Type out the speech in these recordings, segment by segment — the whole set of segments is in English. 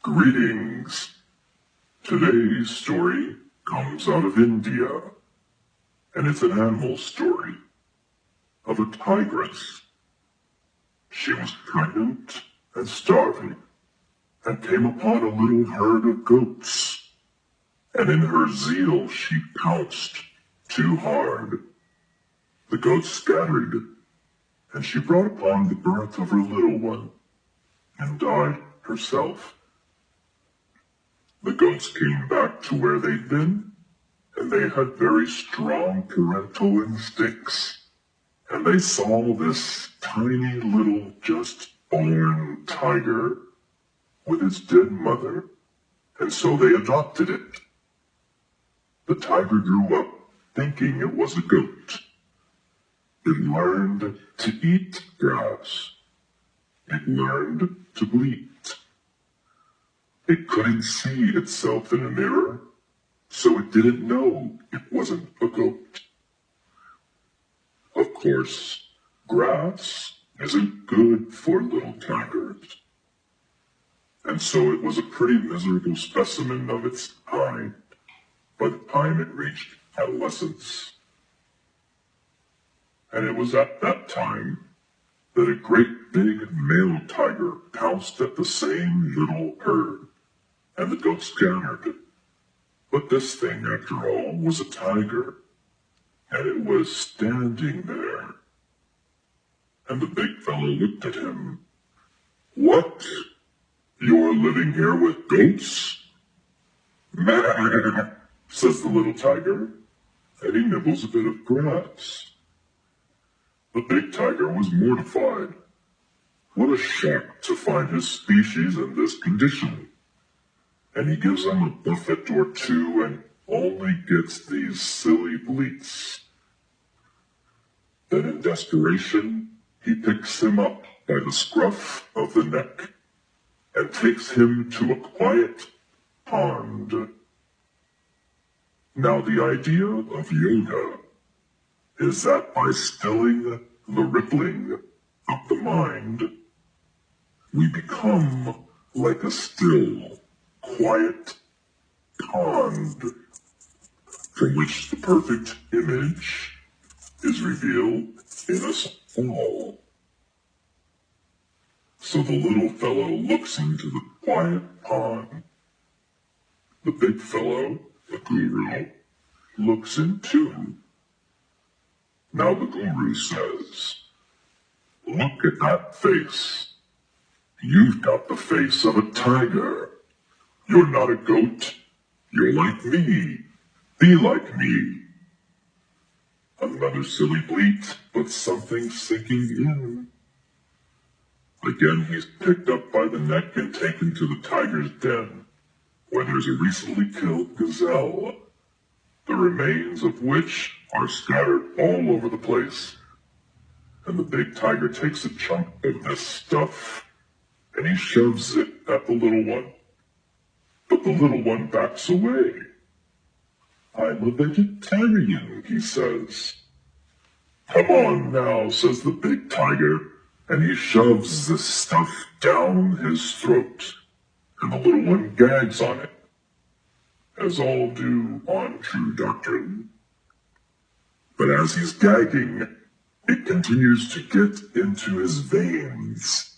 Greetings. Today's story comes out of India, and it's an animal story of a tigress. She was pregnant and starving, and came upon a little herd of goats, and in her zeal she pounced too hard. The goats scattered, and she brought upon the birth of her little one, and died herself. The goats came back to where they'd been, and they had very strong parental instincts, and they saw this tiny little just-born tiger with its dead mother, and so they adopted it. The tiger grew up thinking it was a goat. It learned to eat grass. It learned to bleat. It couldn't see itself in a mirror, so it didn't know it wasn't a goat. Of course, grass isn't good for little tigers, and so it was a pretty miserable specimen of its kind by the time it reached adolescence. And it was at that time that a great big male tiger pounced at the same little herd, and the goats scattered. But this thing, after all, was a tiger, and it was standing there. And the big fellow looked at him. "What? You're living here with goats?" "Meh," says the little tiger, and he nibbles a bit of grass. The big tiger was mortified. What a shock to find his species in this condition. And he gives him a buffet or two and only gets these silly bleats. Then in desperation, he picks him up by the scruff of the neck and takes him to a quiet pond. Now the idea of yoga is that by stilling the rippling of the mind, we become like a still, quiet pond from which the perfect image is revealed in us all. So the little fellow looks into the quiet pond. The big fellow, the guru, looks in too. Now the guru says, "Look at that face. You've got the face of a tiger. You're not a goat. You're like me. Be like me." Another silly bleat, but something sinking in. Again he's picked up by the neck and taken to the tiger's den, where there's a recently killed gazelle, the remains of which are scattered all over the place. And the big tiger takes a chunk of this stuff, and he shoves it at the little one. But the little one backs away. "I'm a vegetarian," he says. "Come on now," says the big tiger, and he shoves this stuff down his throat, and the little one gags on it, as all do on true doctrine. But as he's gagging, it continues to get into his veins,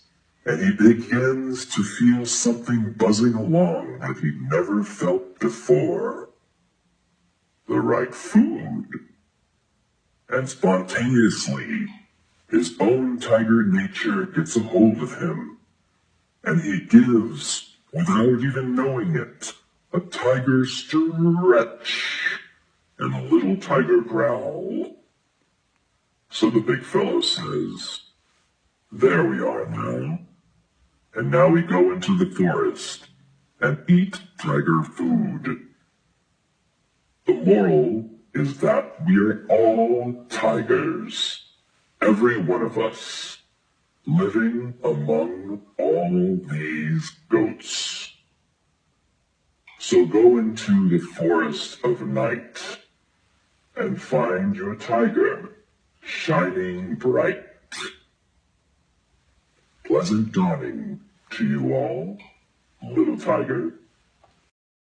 and he begins to feel something buzzing along that he'd never felt before. The right food. And spontaneously, his own tiger nature gets a hold of him, and he gives, without even knowing it, a tiger stretch and a little tiger growl. So the big fellow says, "There we are now. And now we go into the forest and eat tiger food." The moral is that we are all tigers, every one of us, living among all these goats. So go into the forest of night and find your tiger shining bright. Pleasant dawning to you all. Little tiger,